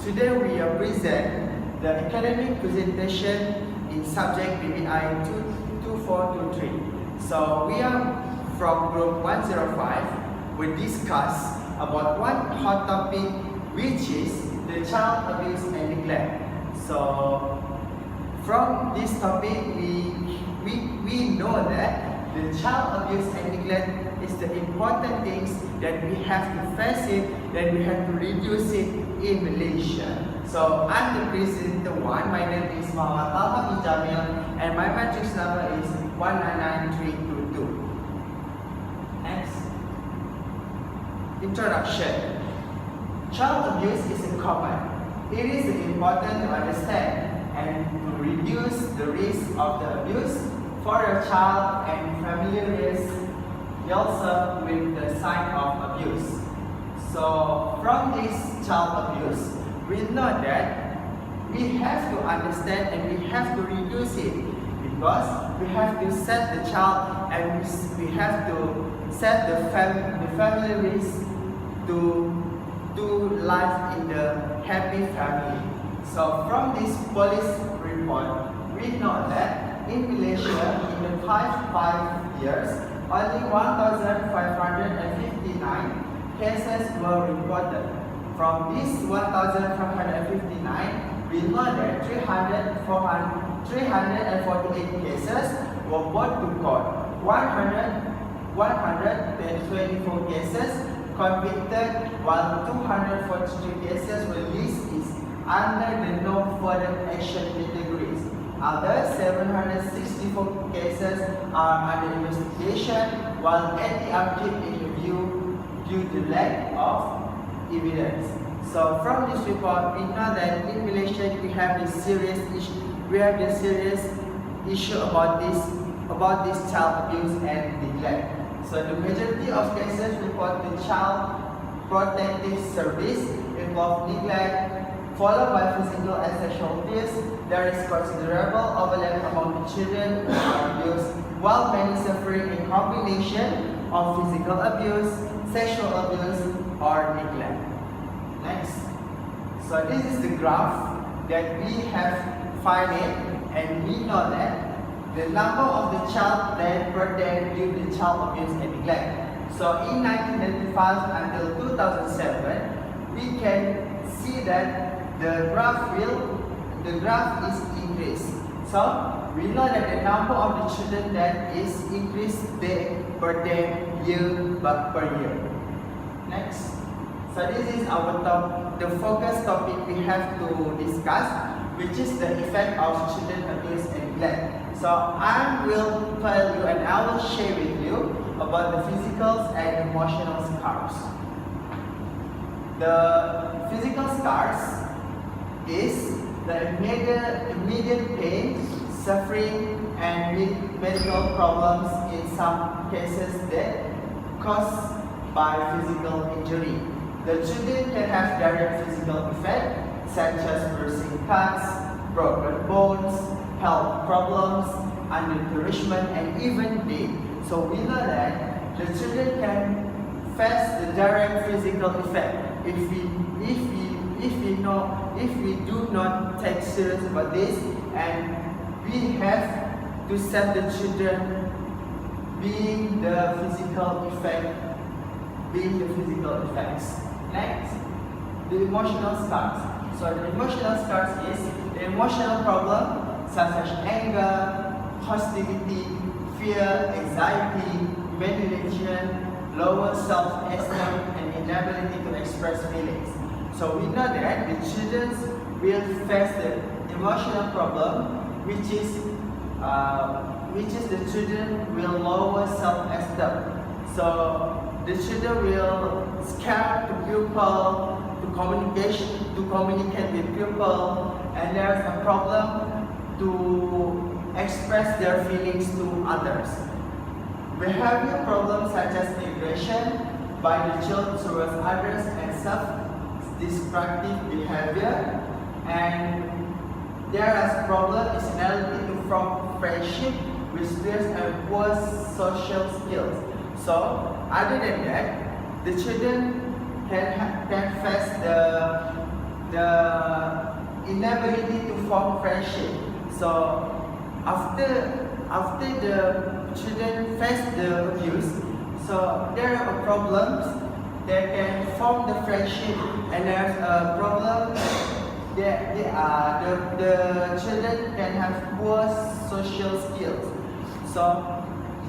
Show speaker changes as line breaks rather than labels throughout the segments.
Today we present the academic presentation in subject BBI2423. So we are from group 105. We discuss about one hot topic, which is the child abuse and neglect. So from this topic, we know that the child abuse and neglect is the important things that we have to face it, that we have to reduce it in Malaysia. So I'm the presenter one. My name is Mohamad, Thalhah Jamil, and my matrix number is 199322. Next. Introduction. Child abuse is common. It is important to understand and to reduce the risk of the abuse for your child and familiarize yourself with the sign of abuse. So from this child abuse, we know that we have to understand and we have to reduce it, because we have to set the child and we have to set the family risk to do life in the happy family. So from this police report, we know that in Malaysia, in the past 5 years, only 1,559 cases were reported. From these 1,559, we know that 348 cases were brought to court. 124 cases convicted, while 243 cases were listed under the no further action categories. Other 764 cases are under investigation, while 80 are kept in review due to lack of evidence. So from this report, we know that in Malaysia we have this serious issue about this child abuse and neglect. So the majority of cases report the Child Protective Service involve neglect, followed by physical and sexual abuse. There is considerable overlap among the children who are abused, while many suffering a combination of physical abuse, sexual abuse, or neglect. Next. So this is the graph that we have found it, and we know that the number of the child death per day due to child abuse and neglect. So in 1995 until 2007, we can see that the graph is increased. So we know that the number of the children that is increased day per day, year per year. Next. So this is the focus topic we have to discuss, which is the effect of children abuse and neglect. So I will tell you and I will share with you about the physical and emotional scars. The physical scars is the immediate pain, suffering, and medical problems in some cases that caused by physical injury. The children can have direct physical effects such as bruising cuts, broken bones, health problems, undernourishment, and even death. So we know that the children can face the direct physical effect if we do not take serious about this, and we have to set the children being the physical effects. Next, the emotional scars. So the emotional scars is the emotional problem such as anger, hostility, fear, anxiety, manipulation, lower self-esteem, and inability to express feelings. So we know that the children will face the emotional problem, which is the children will lower self-esteem. So the children will scared to pupil, to communicate with pupil, and there is a problem to express their feelings to others. Behavior problems such as aggression by the children towards others and self-destructive behavior, and there is a problem is inability to form friendship with peers and poor social skills. So other than that, the children can face the inability to form friendship. So after the children face the abuse, so there are problems. They can form the friendship, and there's a problem. The children can have poor social skills. So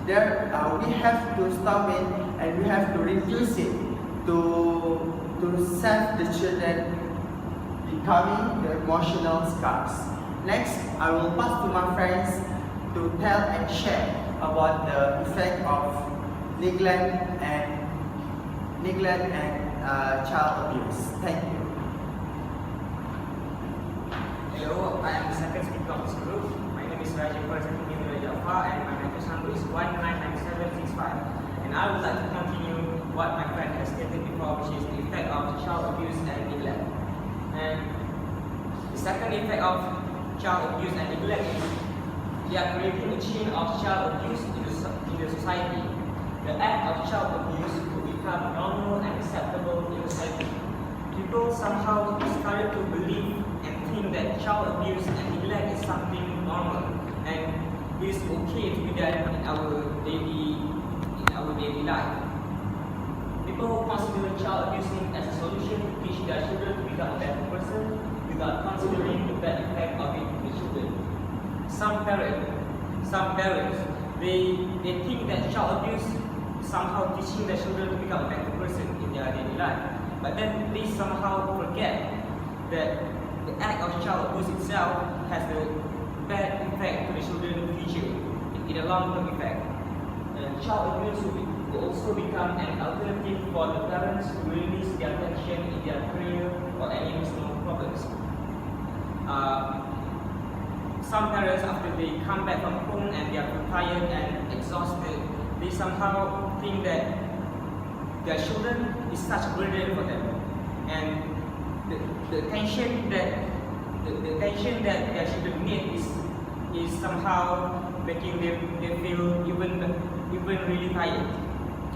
there we have to stop it, and we have to reduce it to save the children becoming the emotional scars. Next, I will pass to my friends to tell and share about the effect of neglect and child abuse. Thank you.
Hello, I am the second speaker of this group. My name is Jaafar, and my message number is 199765. And I would like to continue what my friend has stated before, which is the effect of child abuse and neglect. And the second effect of child abuse and neglect is they are creating a chain of child abuse in the society. The act of child abuse will become normal and acceptable in society. People somehow started to believe and think that child abuse and neglect is something normal and it is okay to be done in our daily life. People who consider child abusing as a solution to teach their children to become a better person without considering the bad effect of it to the children. Some parents, they think that child abuse is somehow teaching their children to become a better person in their daily life. But then they somehow forget that the act of child abuse itself has a bad effect to the children in the future, in a long-term effect. And child abuse will also become an alternative for the parents to release their tension in their career or any personal problems. Some parents, after they come back from home and they are tired and exhausted, they somehow think that their children is such a burden for them, and the tension that their children need is somehow making them feel even really tired.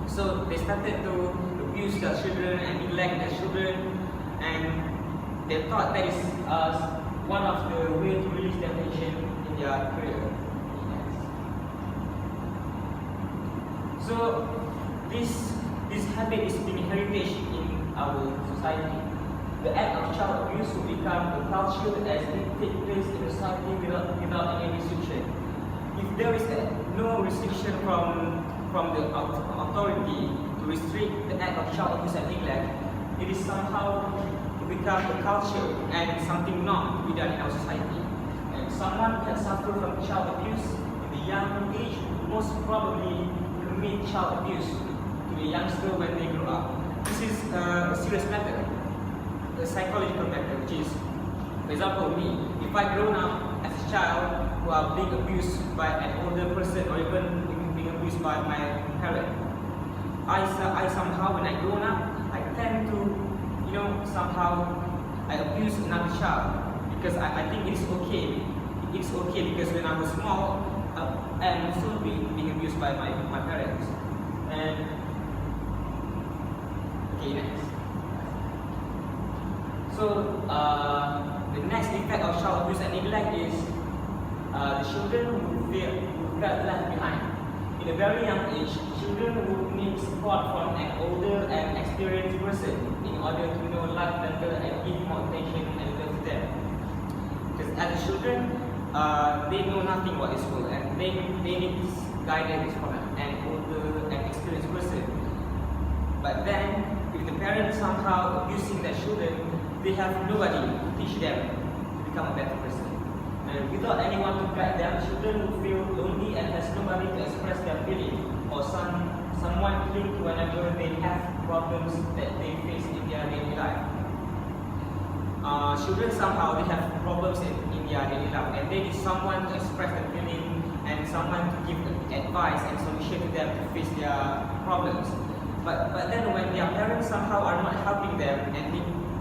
So they started to abuse their children and neglect their children, and they thought that is one of the ways to release their tension in their career. So this habit is being heritage in our society. The act of child abuse will become a culture as it takes place in society without any restriction. If there is no restriction from the authority to restrict the act of child abuse and neglect, it is somehow to become a culture and something not to be done in our society. And someone that suffers from child abuse in the young age will most probably commit child abuse to the youngster when they grow up. This is a serious matter, a psychological matter, which is, for example, me. If I grown up as a child who are being abused by an older person or even being abused by my parent, I somehow, when I grown up, I tend to, somehow I abuse another child because I think it's okay. It's okay because when I was small, I am also being abused by my parents. And okay, next. So the next effect of child abuse and neglect is the children who feel left behind. In a very young age, children would need support from an older and experienced person in order to know life better and give more attention and love to them. Because as children, they know nothing about this world, and they need guidance from an older and experienced person. But then, if the parents somehow abusing their children, they have nobody to teach them to become a better person. And without anyone to guide them, children will feel lonely and has nobody to express their feeling, or someone cling to whenever they have problems that they face in their daily life. Children somehow they have problems in their daily life, and they need someone to express their feeling and someone to give advice and solution to them to face their problems. But then when their parents somehow are not helping them and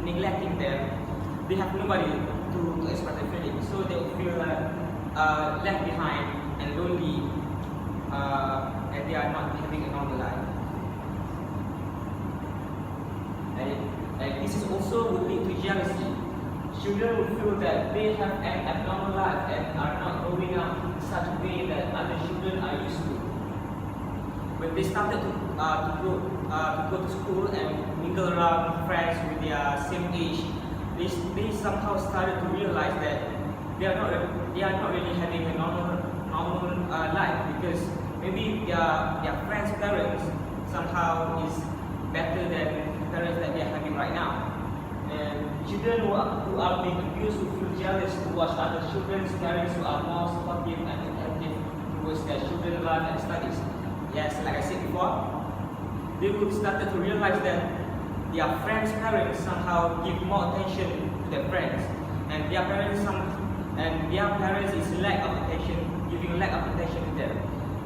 neglecting them, they have nobody to express their feelings, so they will feel left behind and lonely, and they are not having a normal life. And this is also would lead to jealousy. children will feel that they have an abnormal life and are not growing up in such a way that other children are used to. When they started to go to school and mingle around friends with their same age, they somehow started to realize that they are not really having a normal life, because maybe their friends' parents somehow is better than the parents that they are having right now. And children who are being abused will feel jealous to watch other children's parents who are more supportive and attentive towards their children's life and studies. Yes, like I said before, they will start to realize that their friends' parents somehow give more attention to their friends, and their parents is lack of attention, giving lack of attention to them.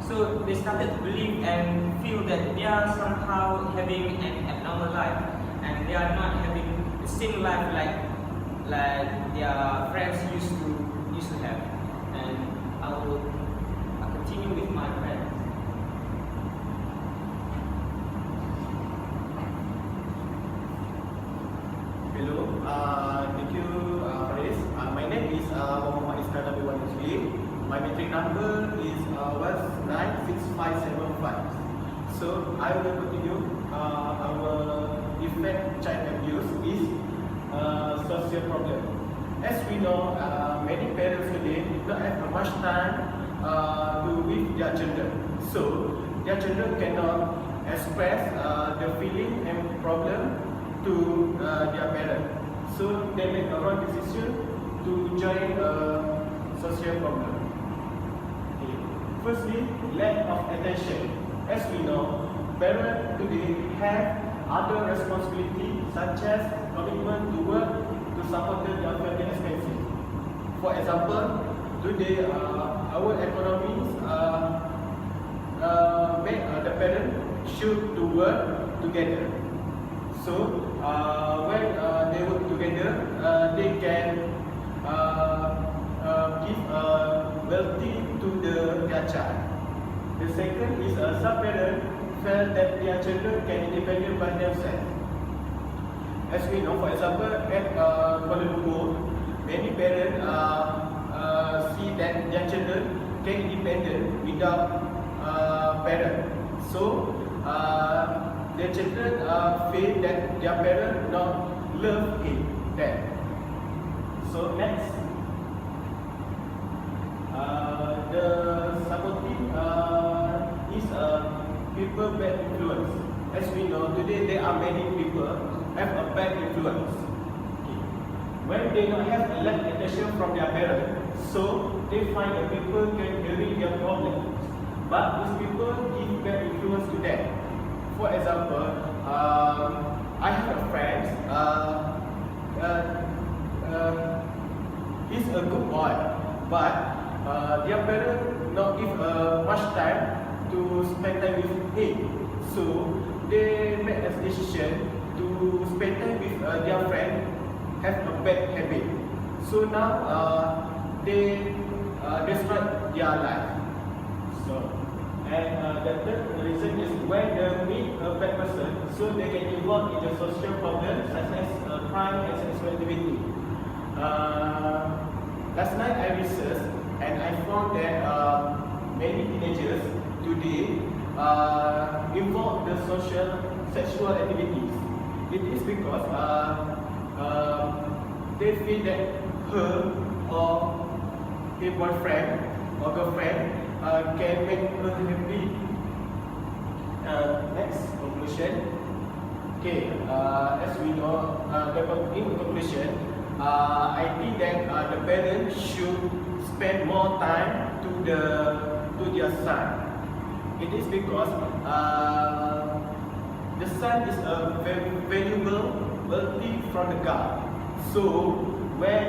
So they started to believe and feel that they are somehow having an abnormal life, and they are not having the same life like their friends used to have. And I'll continue with my friend.
Hello, thank you, Faris. My name is Mohamad Iskandar BBI2423. My metric number is 196575. So I will continue. Our effect child abuse is social problem. As we know, many parents today do not have much time with their children. So their children cannot express the feeling and problem to their parents. So they make a wrong decision to join a social problem. Okay. Firstly, lack of attention. As we know, parents today have other responsibilities such as commitment to work to support their family expenses. For example, today our economies make the parents should to work together. So when they work together, they can give wealthy to their child. The second is some parents felt that their children can independent by themselves. As we know, for example, at Kuala Lumpur, many parents see that their children can independent without parents. So their children feel that their parents not love them. So next, the supportive is people bad influence. As we know, today there are many people have a bad influence. Okay. When they don't have a lack attention from their parents, so they find that people can carry their problems. But these people give bad influence to them. For example, I have a friend. He's a good boy, but their parents not give much time to spend time with him. So they make a decision to spend time with their friend, have a bad habit. So now they destroy their life. So. And the third reason is when they meet a bad person, so they get involved in the social problems such as crime and sexual activity. Last night I researched and I found that many teenagers today involved in the sexual activities. It is because they feel that her or her boyfriend or girlfriend can make her happy. Next, conclusion. Okay, as we know, in conclusion, I think that the parents should spend more time to their son. It is because the son is a very valuable wealthy from the God. So when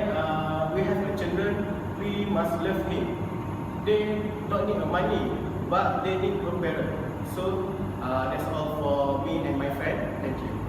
we have a children, we must love him. They don't need money, but they need a parent. So that's all for me and my friend. Thank you.